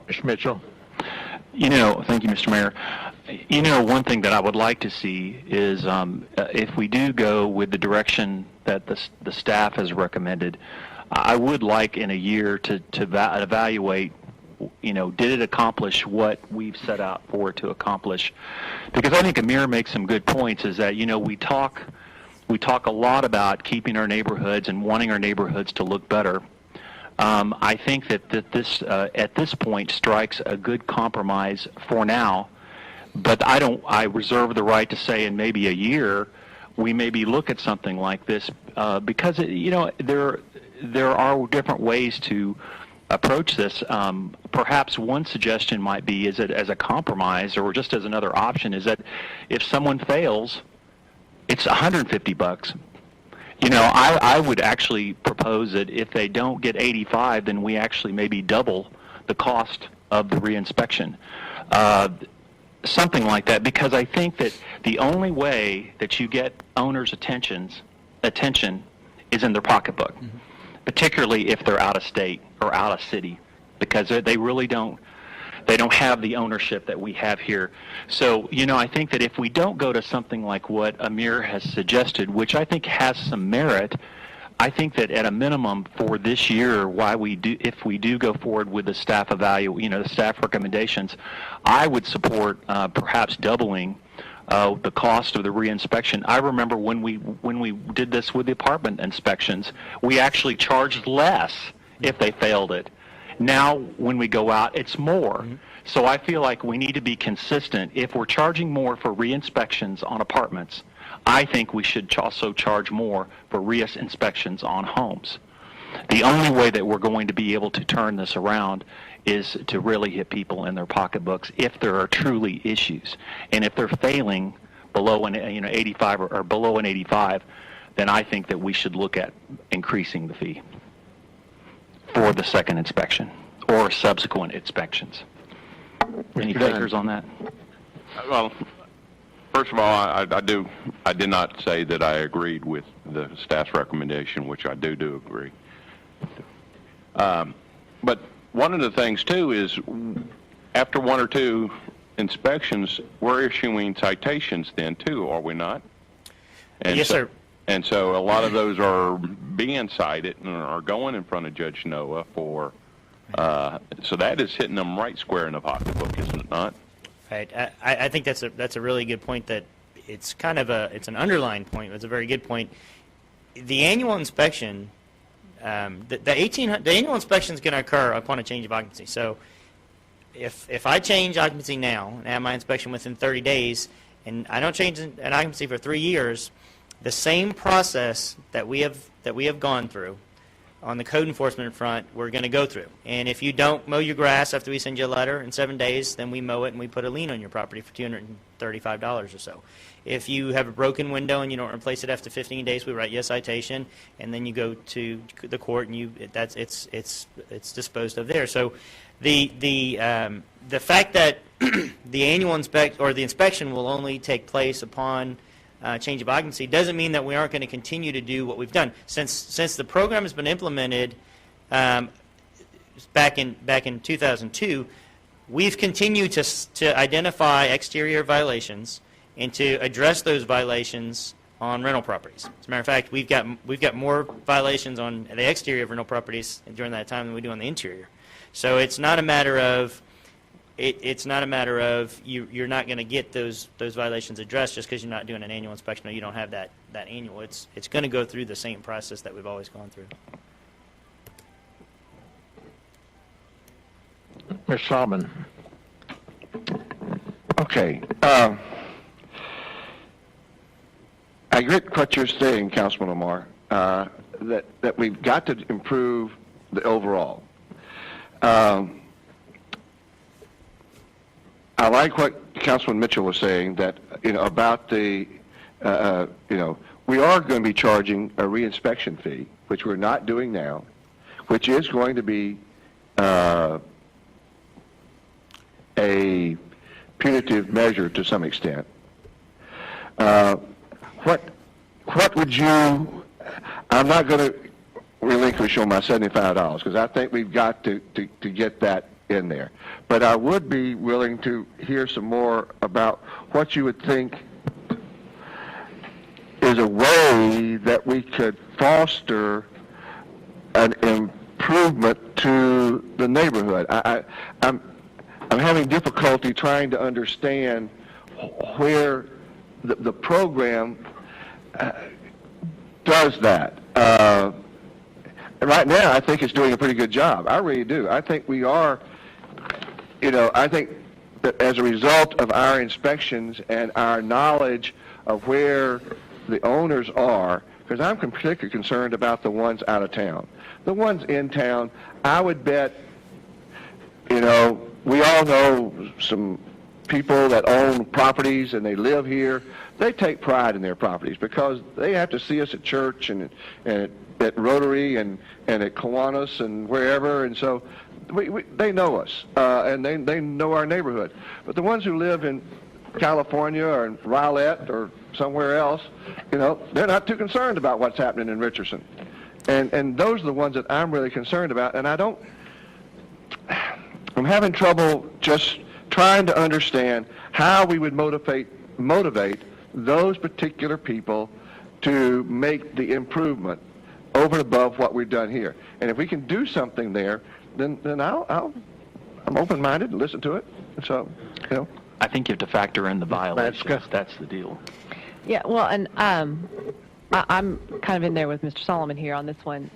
Mr. Mitchell. Thank you, Mr. Mayor. One thing that I would like to see is if we do go with the direction that the staff has recommended, I would like in a year to evaluate, did it accomplish what we've set out for it to accomplish? Because I think Amir makes some good points, is that, we talk a lot about keeping our neighborhoods and wanting our neighborhoods to look better. I think that this, at this point, strikes a good compromise for now, but I reserve the right to say in maybe a year, we maybe look at something like this, because, there are different ways to approach this. Perhaps one suggestion might be, is that as a compromise or just as another option, is that if someone fails, it's $150. I would actually propose that if they don't get 85, then we actually maybe double the cost of the reinspection. Something like that, because I think that the only way that you get owners' attention is in their pocketbook, particularly if they're out of state or out of city, because they really don't have the ownership that we have here. So, I think that if we don't go to something like what Amir has suggested, which I think has some merit, I think that at a minimum for this year, if we do go forward with the staff the staff recommendations, I would support perhaps doubling the cost of the reinspection. I remember when we did this with the apartment inspections, we actually charged less if they failed it. Now, when we go out, it's more. So I feel like we need to be consistent. If we're charging more for re-inspections on apartments, I think we should also charge more for re-inspections on homes. The only way that we're going to be able to turn this around is to really hit people in their pocketbooks if there are truly issues. And if they're failing below an 85 or below an 85, then I think that we should look at increasing the fee for the second inspection or subsequent inspections. Any takers on that? Well, first of all, I did not say that I agreed with the staff's recommendation, which I do agree. But one of the things too is after one or two inspections, we're issuing citations then too, are we not? And yes, sir. And so a lot of those are being cited and are going in front of Judge Noah for, so that is hitting them right square in the pocketbook, isn't it not? Right. I think that's a really good point. That it's kind of it's an underlined point. It's a very good point. The annual inspection, the annual inspection is going to occur upon a change of occupancy. So if I change occupancy now and have my inspection within 30 days, and I don't change an occupancy for 3 years, the same process that we have gone through on the code enforcement front, we're going to go through. And if you don't mow your grass after we send you a letter in 7 days, then we mow it and we put a lien on your property for $235 or so. If you have a broken window and you don't replace it after 15 days, we write you a citation, and then you go to the court and it's disposed of there. So the fact that the annual inspection will only take place upon change of occupancy doesn't mean that we aren't going to continue to do what we've done. Since the program has been implemented back in 2002, we've continued to identify exterior violations and to address those violations on rental properties. As a matter of fact, we've got more violations on the exterior of rental properties during that time than we do on the interior. So it's not a matter of you're not going to get those violations addressed just because you're not doing an annual inspection or you don't have that annual. It's going to go through the same process that we've always gone through. Ms. Solomon. Okay. I get what you're saying, Councilman Omar, that we've got to improve the overall. I like what Councilman Mitchell was saying, that about the we are going to be charging a reinspection fee, which we're not doing now, which is going to be a punitive measure to some extent. What would you? I'm not going to relinquish on my $75 because I think we've got to get that in there. But I would be willing to hear some more about what you would think is a way that we could foster an improvement to the neighborhood. I'm having difficulty trying to understand where the program does that. Right now, I think it's doing a pretty good job. I really do. I think we are, I think that as a result of our inspections and our knowledge of where the owners are, because I'm particularly concerned about the ones out of town. The ones in town, I would bet, we all know some people that own properties and they live here. They take pride in their properties because they have to see us at church and at Rotary and at Kiwanis and wherever, and so they know us and they know our neighborhood. But the ones who live in California or in Rowlett or somewhere else, they're not too concerned about what's happening in Richardson. And those are the ones that I'm really concerned about. And I'm having trouble just trying to understand how we would motivate those particular people to make the improvement over and above what we've done here. And if we can do something there, then I'm open-minded and listen to it. So, I think you have to factor in the violations. Maczka. That's the deal. Yeah, well, and I'm kind of in there with Mr. Solomon here on this one.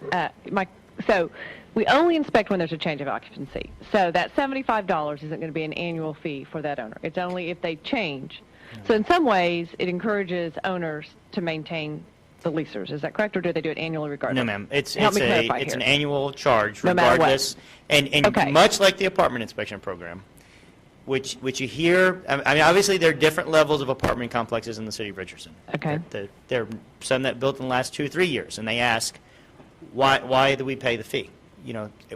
So we only inspect when there's a change of occupancy. So that $75 isn't going to be an annual fee for that owner. It's only if they change. So in some ways, it encourages owners to maintain the leasers. Is that correct, or do they do it annually regardless? No, ma'am. It's Help me clarify an here. annual charge No matter what. regardless. And Okay. much like the apartment inspection program, which you hear, I mean, obviously there are different levels of apartment complexes in the city of Richardson. Okay. There are some that built in the last 2 or 3 years, and they ask, why do we pay the fee?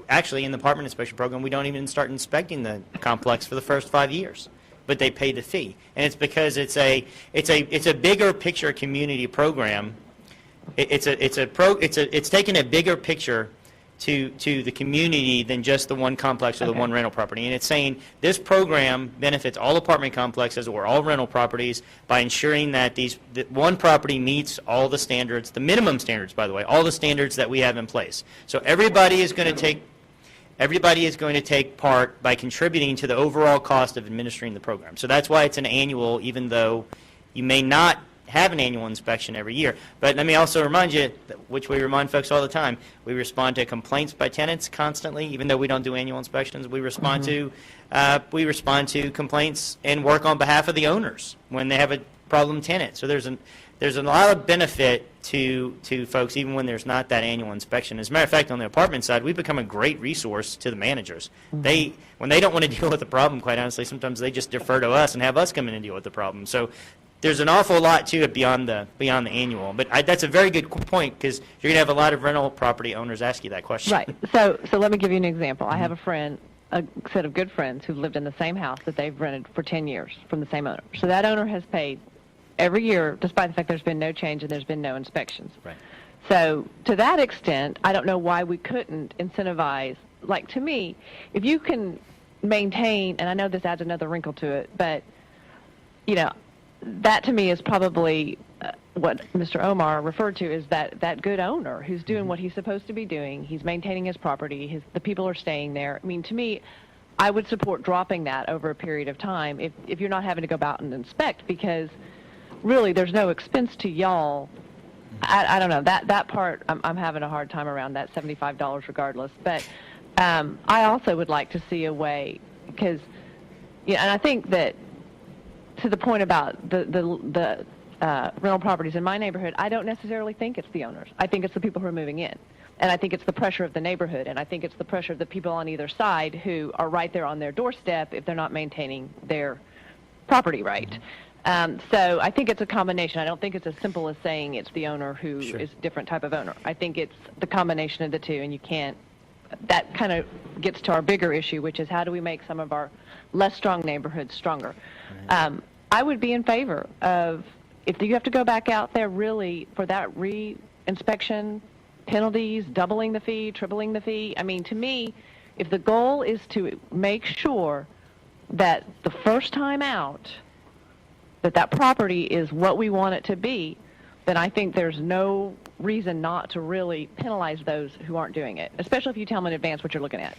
Actually, in the apartment inspection program, we don't even start inspecting the complex for the first 5 years, but they pay the fee, and it's because it's a bigger picture community program. It's taking a bigger picture to the community than just the one complex or the Okay. one rental property. And it's saying this program benefits all apartment complexes or all rental properties by ensuring that that one property meets all the standards, the minimum standards, by the way, all the standards that we have in place. So everybody is going to take part by contributing to the overall cost of administering the program. So that's why it's an annual, even though you may not have an annual inspection every year. But let me also remind you, which we remind folks all the time, we respond to complaints by tenants constantly, even though we don't do annual inspections. We respond to complaints and work on behalf of the owners when they have a problem tenant. So there's a lot of benefit to folks, even when there's not that annual inspection. As a matter of fact, on the apartment side, we've become a great resource to the managers. When they don't want to deal with the problem, quite honestly, sometimes they just defer to us and have us come in and deal with the problem. So there's an awful lot to it beyond the annual. But that's a very good point, because you're going to have a lot of rental property owners ask you that question. Right. So let me give you an example. I have a set of good friends who've lived in the same house that they've rented for 10 years from the same owner. So that owner has paid every year, despite the fact there's been no change and there's been no inspections. Right. So to that extent, I don't know why we couldn't incentivize. Like, to me, if you can maintain, and I know this adds another wrinkle to it, but, that to me is probably what Mr. Omar referred to as that good owner who's doing what he's supposed to be doing. He's maintaining his property. The people are staying there. I mean, to me, I would support dropping that over a period of time if you're not having to go out and inspect, because really there's no expense to y'all. I don't know. That part, I'm having a hard time around that $75 regardless. But I also would like to see a way, because, and I think that to the point about the rental properties in my neighborhood, I don't necessarily think it's the owners. I think it's the people who are moving in. And I think it's the pressure of the neighborhood, and I think it's the pressure of the people on either side who are right there on their doorstep if they're not maintaining their property right. So I think it's a combination. I don't think it's as simple as saying it's the owner who is a different type of owner. I think it's the combination of the two, and you can't. That kind of gets to our bigger issue, which is how do we make some of our less strong neighborhoods stronger. I would be in favor of, if you have to go back out there really for that re-inspection, penalties, doubling the fee, tripling the fee. I mean, to me, if the goal is to make sure that the first time out, that property is what we want it to be, then I think there's no reason not to really penalize those who aren't doing it, especially if you tell them in advance what you're looking at.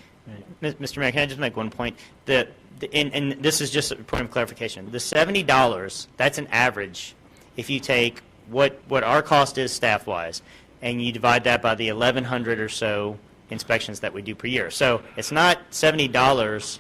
Mr. Mayor, can I just make one point? And this is just a point of clarification. The $70, that's an average. If you take what our cost is staff-wise, and you divide that by the 1,100 or so inspections that we do per year. So it's not $70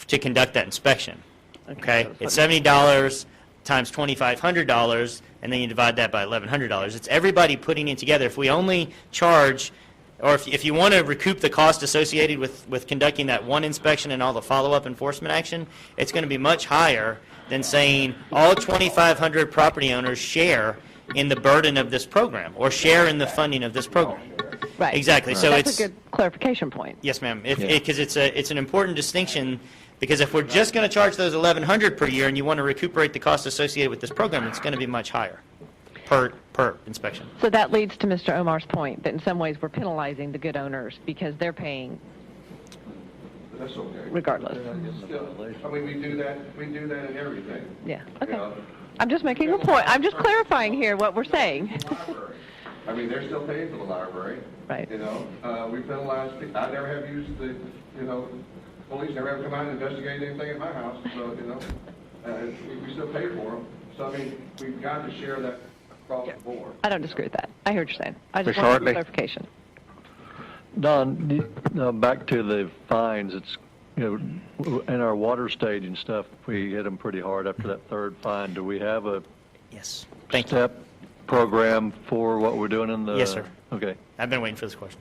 to conduct that inspection. Okay? It's $70 times $2,500, and then you divide that by $1,100. It's everybody putting it together. If we only charge, or if you want to recoup the cost associated with conducting that one inspection and all the follow-up enforcement action, it's going to be much higher than saying all 2,500 property owners share in the burden of this program or share in the funding of this program. Right. Exactly. So that's a good clarification point. Yes, ma'am. Because it's an important distinction. Because if we're just going to charge those $1,100 per year, and you want to recuperate the cost associated with this program, it's going to be much higher per inspection. So that leads to Mr. Omar's point that in some ways we're penalizing the good owners because they're paying. That's okay. Regardless. I mean, we do that in everything. Yeah. Okay. You know? I'm just making a point. I'm just clarifying here what we're saying. I mean, they're still paying for the library. Right. You know, we penalize. I never have used the, police never have come out and investigate anything at my house. So, we still pay for them. So, I mean, we've got to share that across the board. I don't disagree with that. I hear what you're saying. I just Mr. want Hartley? clarification. Don, back to the fines. It's, in our water stage and stuff, we hit them pretty hard after that third fine. Do we have a Yes. Thank you. step program for what we're doing in the... Yes, sir. Okay. I've been waiting for this question.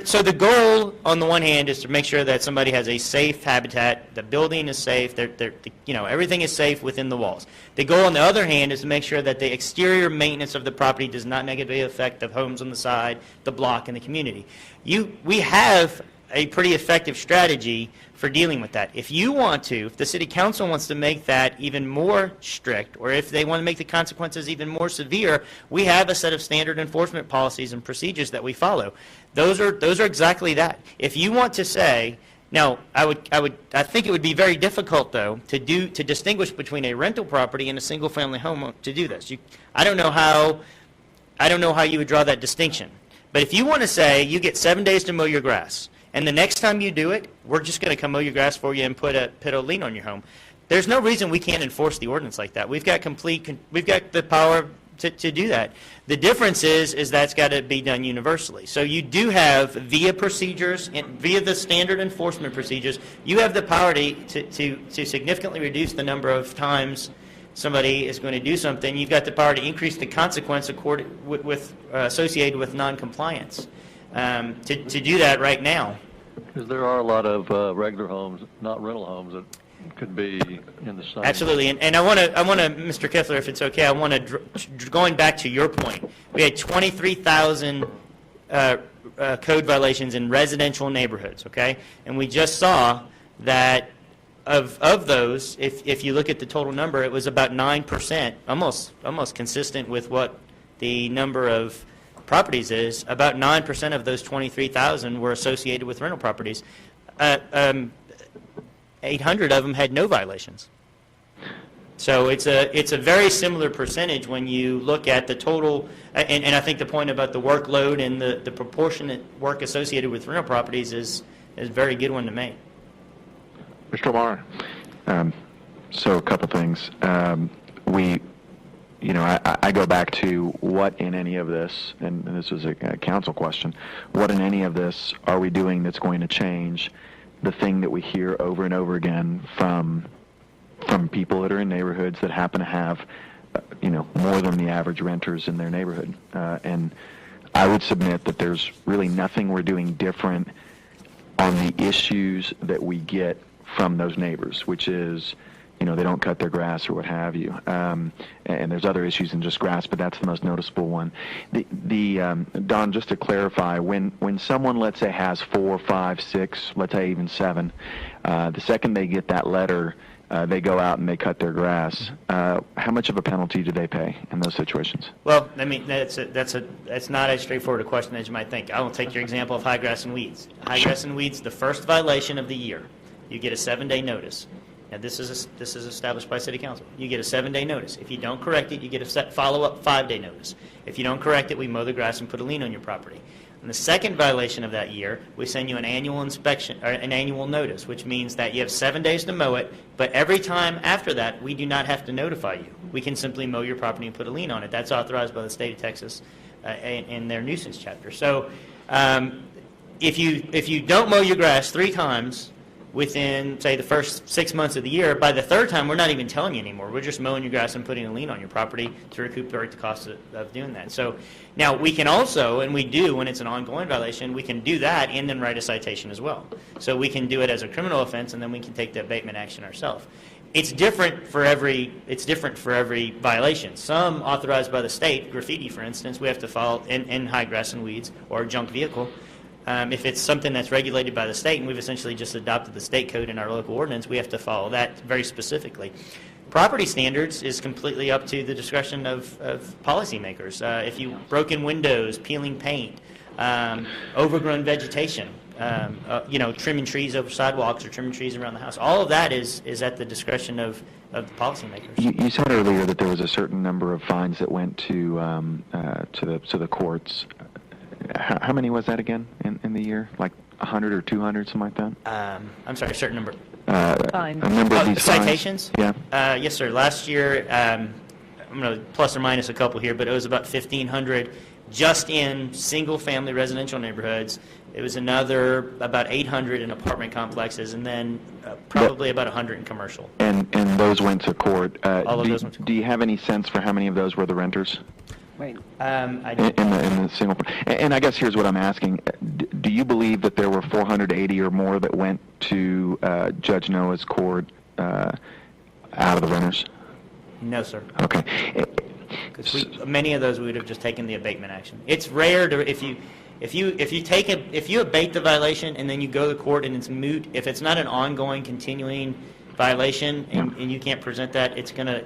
So the goal on the one hand is to make sure that somebody has a safe habitat, the building is safe, everything is safe within the walls. The goal on the other hand is to make sure that the exterior maintenance of the property does not negatively affect the homes on the side, the block, and the community. We have a pretty effective strategy for dealing with that. If the city council wants to make that even more strict, or if they want to make the consequences even more severe, we have a set of standard enforcement policies and procedures that we follow. Those are exactly that. If you want to say, now, I think it would be very difficult though to distinguish between a rental property and a single-family home to do this. I don't know how you would draw that distinction. But if you want to say you get 7 days to mow your grass, and the next time you do it, we're just going to come mow your grass for you and put a lien on your home. There's no reason we can't enforce the ordinance like that. We've got the power to do that. The difference is that's got to be done universally. So you do have, via procedures, via the standard enforcement procedures, you have the power to significantly reduce the number of times somebody is going to do something. You've got the power to increase the consequence associated with noncompliance. To do that right now. Because there are a lot of regular homes, not rental homes, that could be in the same... Absolutely. And I want to, Mr. Kifler, if it's okay, I want to, going back to your point, we had 23,000 code violations in residential neighborhoods, okay? And we just saw that of those, if you look at the total number, it was about 9%, almost consistent with what the number of properties is. About 9% of those 23,000 were associated with rental properties. 800 of them had no violations. So it's a very similar percentage when you look at the total, and I think the point about the workload and the proportionate work associated with rental properties is a very good one to make. Mr. Omar, so a couple things. I go back to what in any of this, and this is a council question, what in any of this are we doing that's going to change the thing that we hear over and over again from people that are in neighborhoods that happen to have, more than the average renters in their neighborhood. And I would submit that there's really nothing we're doing different on the issues that we get from those neighbors, which is, they don't cut their grass or what have you. And there's other issues than just grass, but that's the most noticeable one. Don, just to clarify, when someone, let's say, has 4, 5, 6, let's say even 7, the second they get that letter, they go out and they cut their grass. How much of a penalty do they pay in those situations? Well, I mean, that's not as straightforward a question as you might think. I will take your example of high grass and weeds. High grass and weeds, the first violation of the year, you get a 7-day notice. Now, this is established by City Council. You get a 7-day notice. If you don't correct it, you get a follow-up 5-day notice. If you don't correct it, we mow the grass and put a lien on your property. And the second violation of that year, we send you an annual inspection or an annual notice, which means that you have 7 days to mow it, but every time after that, we do not have to notify you. We can simply mow your property and put a lien on it. That's authorized by the state of Texas in their nuisance chapter. So if you don't mow your grass 3 times within, say, the first 6 months of the year, by the third time, we're not even telling you anymore. We're just mowing your grass and putting a lien on your property to recuperate the cost of doing that. So now we can also, and we do when it's an ongoing violation, we can do that and then write a citation as well. So we can do it as a criminal offense, and then we can take the abatement action ourselves. It's different for every violation. Some authorized by the state, graffiti, for instance, we have to follow in high grass and weeds or junk vehicle. If it's something that's regulated by the state, and we've essentially just adopted the state code in our local ordinance, we have to follow that very specifically. Property standards is completely up to the discretion of policymakers. If you broken windows, peeling paint, overgrown vegetation, trimming trees over sidewalks or trimming trees around the house, all of that is at the discretion of the policymakers. You said earlier that there was a certain number of fines that went to the courts. How many was that again in the year? Like 100 or 200, something like that? I'm sorry, a certain number. Fines. A number of these citations? Fines? Yeah. Yes, sir. Last year, I'm going to plus or minus a couple here, but it was about 1,500 just in single-family residential neighborhoods. It was another about 800 in apartment complexes, and then probably about 100 in commercial. And those went to court. All of those went to court. Do you have any sense for how many of those were the renters? Wait. I don't. In the single, and I guess here's what I'm asking: do you believe that there were 480 or more that went to Judge Noah's court out of the renters? No, sir. Okay. Because many of those we would have just taken the abatement action. It's rare to if you abate the violation and then you go to court and it's moot. If it's not an ongoing, continuing violation and you can't present that, it's gonna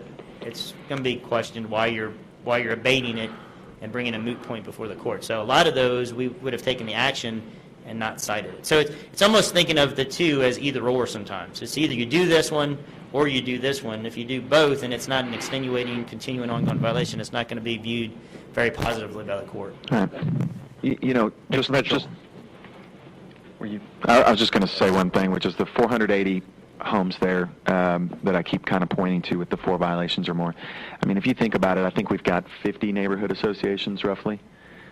be questioned why you're abating it and bringing a moot point before the court. So a lot of those we would have taken the action and not cited it. So it's almost thinking of the two as either or sometimes. It's either you do this one or you do this one. If you do both and it's not an extenuating, continuing, ongoing violation, it's not going to be viewed very positively by the court. All right. I was just going to say one thing, which is the 480 homes there that I keep kind of pointing to with the 4 violations or more. I mean, if you think about it, I think we've got 50 neighborhood associations roughly.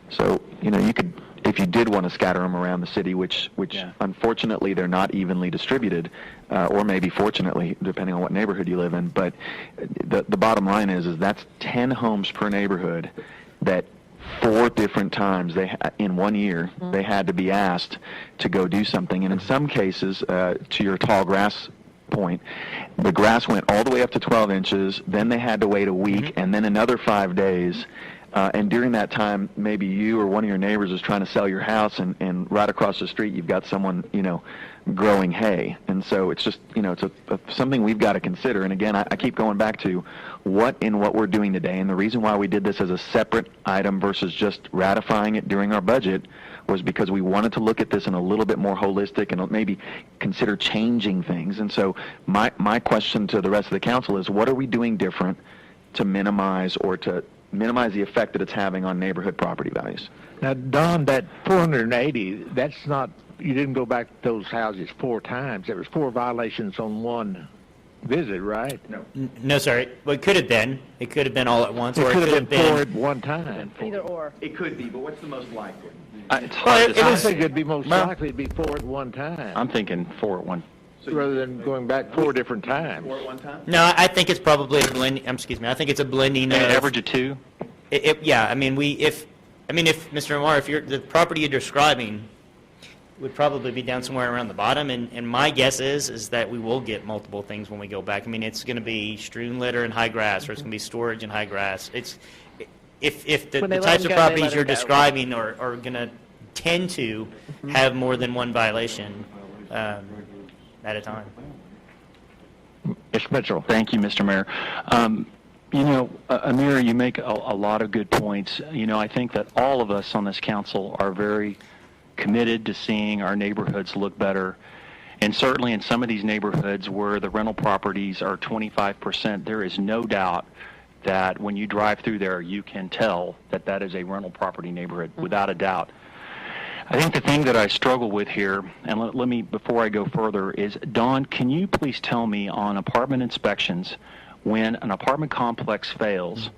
So, you could, if you did want to scatter them around the city, which unfortunately they're not evenly distributed, or maybe fortunately, depending on what neighborhood you live in. But the bottom line is that's 10 homes per neighborhood that 4 different times in 1 year they had to be asked to go do something. And in some cases, to your tall grass point, the grass went all the way up to 12 inches, then they had to wait a week, and then another 5 days. And during that time, maybe you or one of your neighbors is trying to sell your house, and right across the street you've got someone, growing hay. And so it's just, it's something we've got to consider. And again, I keep going back to what we're doing today. And the reason why we did this as a separate item versus just ratifying it during our budget was because we wanted to look at this in a little bit more holistic and maybe consider changing things. And so my question to the rest of the council is, what are we doing different to minimize the effect that it's having on neighborhood property values? Now, Don, that 480, that's not, you didn't go back to those houses 4 times. There was 4 violations on one visit, right? No, sir. It could have been. It could have been all at once. It could have been 4 at one time. Either or. It could be, but what's the most likely? It's hard to I say. think it'd be most likely to be 4 at one time. I'm thinking 4 at one. Rather than going back 4 different times. 4 at one time? No, I think it's probably a blending. I think it's a blending. An average of 2. Yeah. I mean, if Mr. Omar, if the property you're describing would probably be down somewhere around the bottom, and my guess is that we will get multiple things when we go back. I mean, it's going to be strewn litter and high grass, or it's going to be storage and high grass. If the types of properties you're describing are going to tend to have more than one violation at a time. Mr. Mitchell. Thank you, Mr. Mayor. Amir, you make a lot of good points. I think that all of us on this council are very committed to seeing our neighborhoods look better. And certainly in some of these neighborhoods where the rental properties are 25%, there is no doubt that when you drive through there, you can tell that that is a rental property neighborhood, without a doubt. I think the thing that I struggle with here, and let me, before I go further, is, Dawn, can you please tell me on apartment inspections, when an apartment complex fails,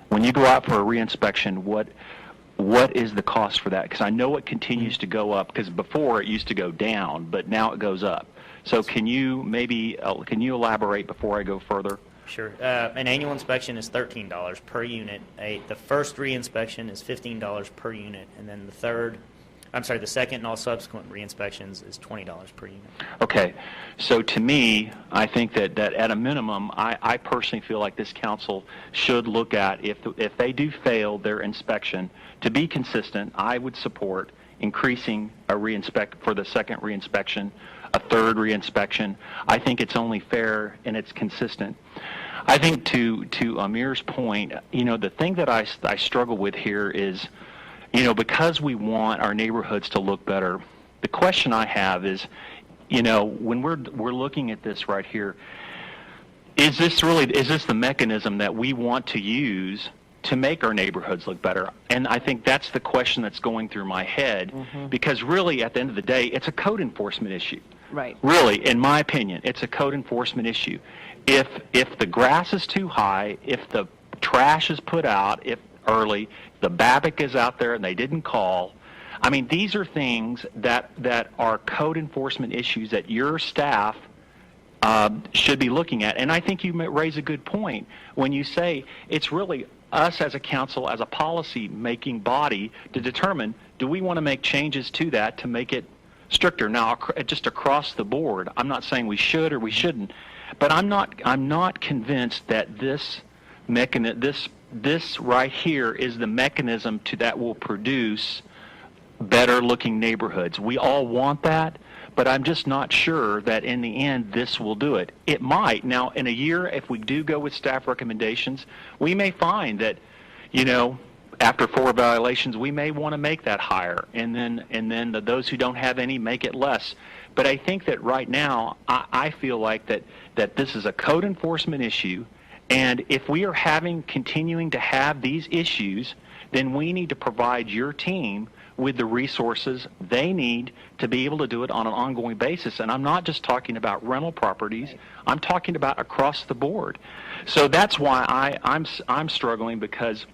when you go out for a reinspection, what is the cost for that? Because I know it continues to go up, because before it used to go down, but now it goes up. So can you elaborate before I go further? Sure. An annual inspection is $13 per unit. The first reinspection is $15 per unit, and then the second and all subsequent reininspections is $20 per unit. Okay. So to me, I think that at a minimum, I personally feel like this council should look at, if they do fail their inspection, to be consistent, I would support increasing for the second reinspection, a third reinspection. I think it's only fair and it's consistent. I think to Amir's point, the thing that I struggle with here is, because we want our neighborhoods to look better, the question I have is, when we're looking at this right here, is this the mechanism that we want to use to make our neighborhoods look better? And I think that's the question that's going through my head, because really, at the end of the day, it's a code enforcement issue. Right. Really, in my opinion, it's a code enforcement issue. If the grass is too high, if the trash is put out early, the BABIC is out there and they didn't call, I mean, these are things that are code enforcement issues that your staff should be looking at. And I think you raise a good point when you say it's really us as a council, as a policy-making body, to determine, do we want to make changes to that to make it stricter? Now, just across the board, I'm not saying we should or we shouldn't, but I'm not convinced that this right here is the mechanism that will produce better-looking neighborhoods. We all want that, but I'm just not sure that in the end this will do it. It might. Now, in a year, if we do go with staff recommendations, we may find that, after 4 violations, we may want to make that higher, and then those who don't have any make it less. But I think that right now, I feel like that this is a code enforcement issue, and if we are continuing to have these issues, then we need to provide your team with the resources they need to be able to do it on an ongoing basis. And I'm not just talking about rental properties, I'm talking about across the board. So that's why I'm struggling, because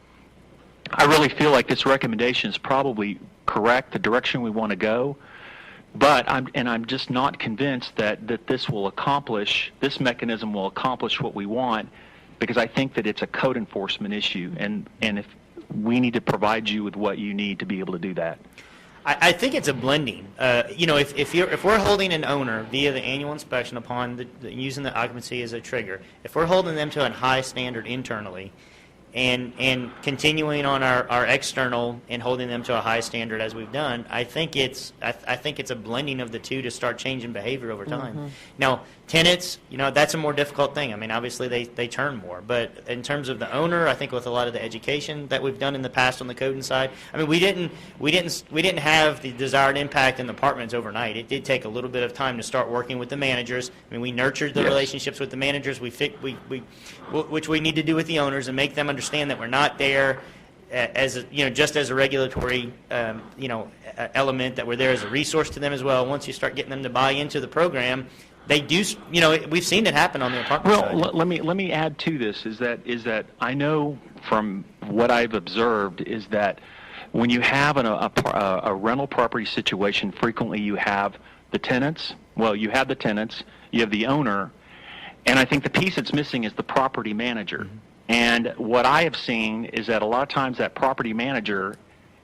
I really feel like this recommendation is probably correct, the direction we want to go, but I'm just not convinced that this mechanism will accomplish what we want, because I think that it's a code enforcement issue, and if we need to provide you with what you need to be able to do that. I think it's a blending. If we're holding an owner via the annual inspection upon using the occupancy as a trigger, if we're holding them to a high standard internally, and continuing on our external and holding them to a high standard as we've done, I think it's a blending of the two to start changing behavior over time. Now, tenants, that's a more difficult thing. I mean, obviously they turn more, but in terms of the owner, I think with a lot of the education that we've done in the past on the coding side, I mean, we didn't have the desired impact in the apartments overnight. It did take a little bit of time to start working with the managers. I mean, we nurtured the relationships with the managers. Which we need to do with the owners, and make them understand that we're not there just as a regulatory element, that we're there as a resource to them as well. Once you start getting them to buy into the program, they do. We've seen it happen on the apartment side. Well, let me add to this is that I know from what I've observed is that when you have a rental property situation, frequently you have the tenants. Well, you have the tenants, you have the owner. And I think the piece that's missing is the property manager. And what I have seen is that a lot of times that property manager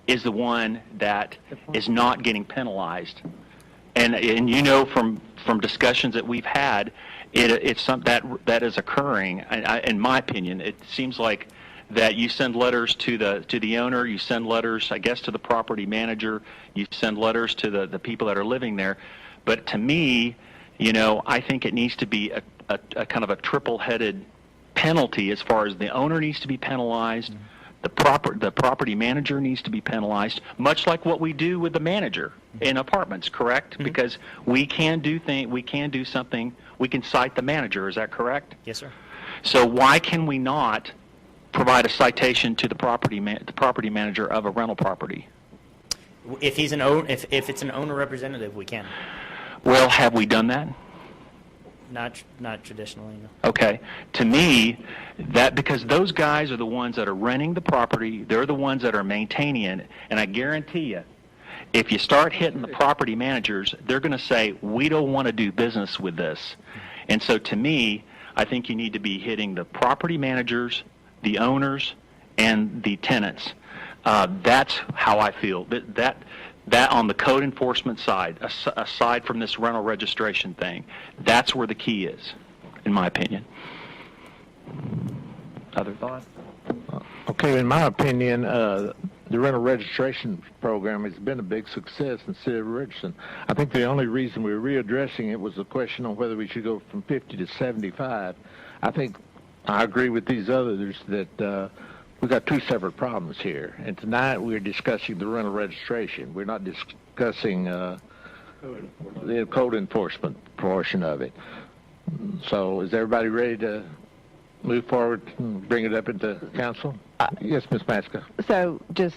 is the one that is not getting penalized. And from discussions that we've had, it's something that is occurring. In my opinion, it seems like that you send letters to the owner, you send letters, I guess, to the property manager, you send letters to the people that are living there. But to me, I think it needs to be a kind of a triple-headed penalty as far as the owner needs to be penalized, the property manager needs to be penalized, much like what we do with the manager in apartments, correct? Because we can do something, we can cite the manager, is that correct? Yes, sir. So why can we not provide a citation to the property manager of a rental property? If he's if it's an owner representative, we can. Well, have we done that? Not traditionally, no. Okay. To me, because those guys are the ones that are renting the property, they're the ones that are maintaining it, and I guarantee you, if you start hitting the property managers, they're going to say, we don't want to do business with this. And so to me, I think you need to be hitting the property managers, the owners, and the tenants. That's how I feel. That on the code enforcement side, aside from this rental registration thing, that's where the key is, in my opinion. Other thoughts? Okay, in my opinion, the rental registration program has been a big success in the city of Richardson. I think the only reason we're readdressing it was the question on whether we should go from 50 to 75. I think I agree with these others that we've got two separate problems here. And tonight we're discussing the rental registration. We're not discussing the code enforcement portion of it. So is everybody ready to move forward and bring it up into council? Yes, Ms. Maczka. So just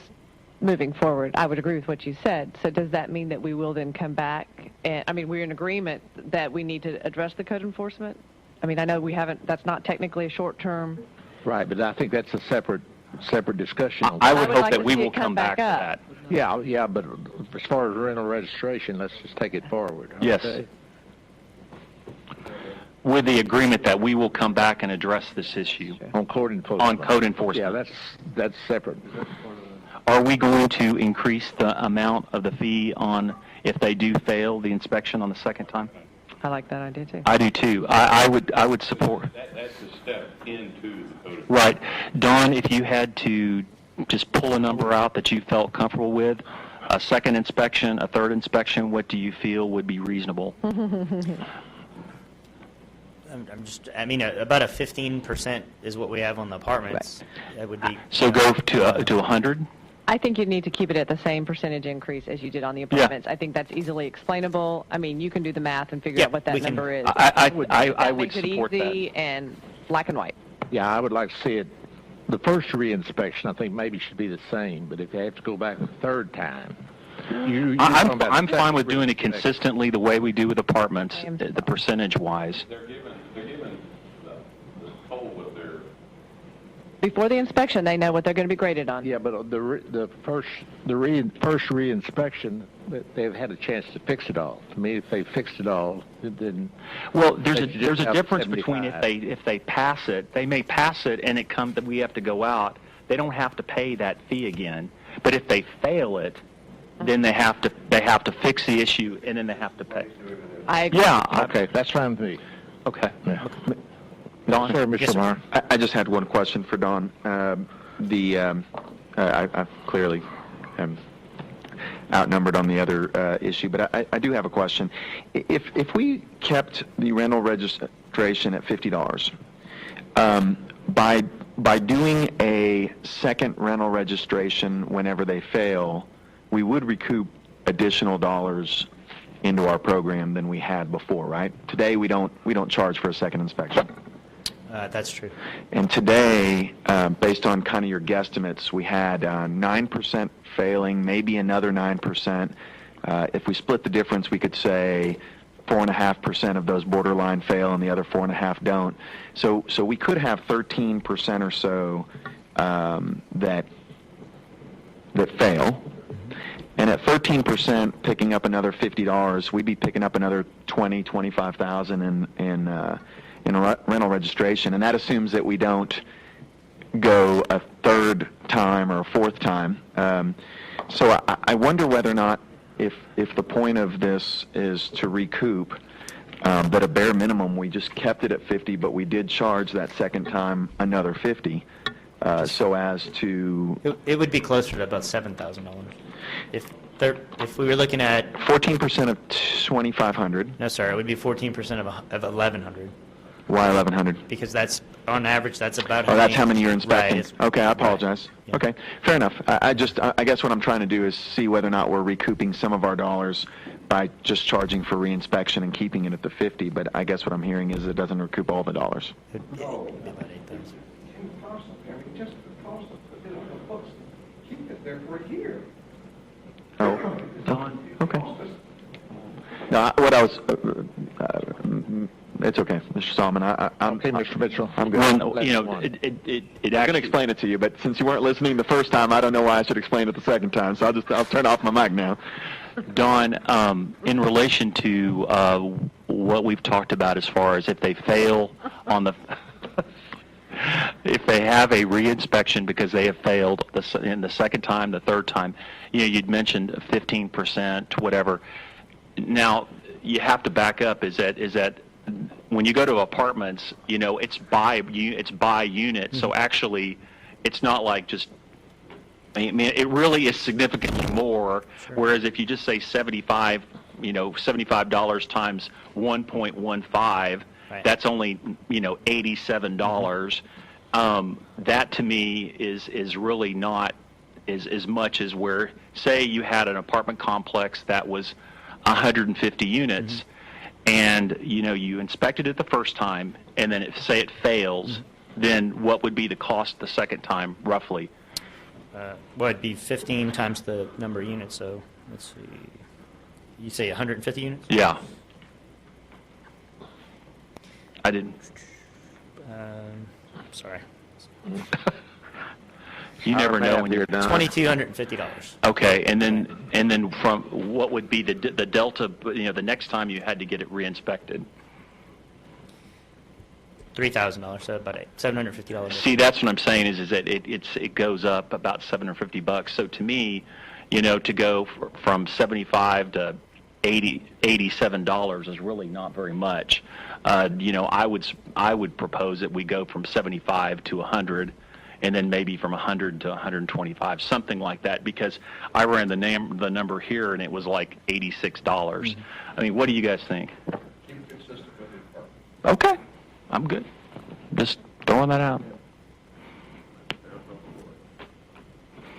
moving forward, I would agree with what you said. So does that mean that we will then come back? We're in agreement that we need to address the code enforcement? I know we haven't, that's not technically a short-term. Right, but I think that's a separate discussion. I would hope that we will come back to that. Yeah, but as far as rental registration, let's just take it forward. Yes. Okay? With the agreement that we will come back and address this issue. On code enforcement. On code enforcement. Yeah, that's separate. Are we going to increase the amount of the fee on if they do fail the inspection on the second time? I like that idea too. I do too. I would support. That's a step into the code. Right. Dawn, if you had to just pull a number out that you felt comfortable with, a second inspection, a third inspection, what do you feel would be reasonable? About a 15% is what we have on the apartments. Right. That would be. So go to 100? I think you need to keep it at the same percentage increase as you did on the apartments. Yeah. I think that's easily explainable. You can do the math and figure out what that number is. I would support that. Easy and black and white. Yeah, I would like to see it. The first reinspection, I think maybe should be the same, but if you have to go back a third time, I'm fine with doing it consistently the way we do with apartments, the percentage-wise. They're given the toll of their. Before the inspection, they know what they're going to be graded on. Yeah, but the first reinspection, they've had a chance to fix it all. To me, if they fixed it all, then. Well, there's a difference between if they pass it, they may pass it, and it comes that we have to go out. They don't have to pay that fee again. But if they fail it, then they have to fix the issue, and then they have to pay. I agree. Yeah. Okay, that's fine with me. Okay. Yeah. Don? Sir, Mr. Omar. I just had one question for Don. I clearly am outnumbered on the other issue, but I do have a question. If we kept the rental registration at $50, by doing a second rental registration whenever they fail, we would recoup additional dollars into our program than we had before, right? Today we don't charge for a second inspection. That's true. And today, based on kind of your guesstimates, we had 9% failing, maybe another 9%. If we split the difference, we could say 4.5% of those borderline fail and the other 4.5 don't. So we could have 13% or so that fail. And at 13%, picking up another $50, we'd be picking up another $25,000 in rental registration, and that assumes that we don't go a third time or a fourth time. So I wonder whether or not, if the point of this is to recoup, but a bare minimum, we just kept it at 50, but we did charge that second time another 50, so as to. It would be closer to about $7,000. If we were looking at 14% of 2,500. no, sorry, it would be 14% of 1,100 Why 1,100? because that's on average. That's about. Oh, that's how many you're inspecting. Right, Okay, I apologize. Right. Yeah. Okay, fair enough. I guess what I'm trying to do is see whether or not we're recouping some of our dollars by just charging for reinspection and keeping it at the 50. But I guess what I'm hearing is it doesn't recoup all the dollars. It'd be about 8,000. Just the cost of putting it on the books, keep it there for a year. Oh, okay. No, what I was, it's okay, Mr. Solomon. I'm Okay, Mr. Mitchell, I'm good. Well, you know, it I'm going to actually, explain it to you, but since you weren't listening the first time, I don't know why I should explain it the second time, so I'll turn off my mic now. Don, in relation to what we've talked about as far as if they fail on the, if they have a reinspection because they have failed in the second time, the third time, you know, you'd mentioned 15%, whatever. Now, you have to back up is that when you go to apartments, you know, it's by unit, so actually it's not like just, I mean, it really is significantly more. Sure. Whereas if you just say $75 times 1.15, Right. that's only, you know, $87. That to me is really not as much as where, say you had an apartment complex that was 150 units, and you know you inspected it the first time, and then say it fails, then what would be the cost the second time roughly? Well, it'd be 15 times the number of units. So let's see. You say 150 units? Yeah. I didn't. Sorry. You never know when you're done. $2,250. Okay, and then from what would be the delta? You know, the next time you had to get it re-inspected. $3,000, so about $750. See, that's what I'm saying is that it goes up about $750. So to me, you know, to go from $75 to $87 is really not very much. You know, I would propose that we go from 75 to 100, and then maybe from 100 to 125, something like that. Because I ran the number here, and it was like $86. I mean, what do you guys think? Okay, I'm good. Just throwing that out.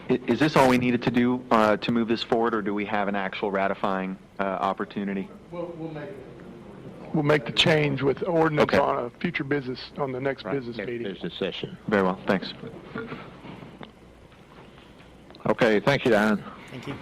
Is this all we needed to do to move this forward, or do we have an actual ratifying opportunity? We'll make the change with ordinance Okay. on a future business, on the next business meeting. Business session. Very well, thanks. Okay, thank you, Don. Thank you.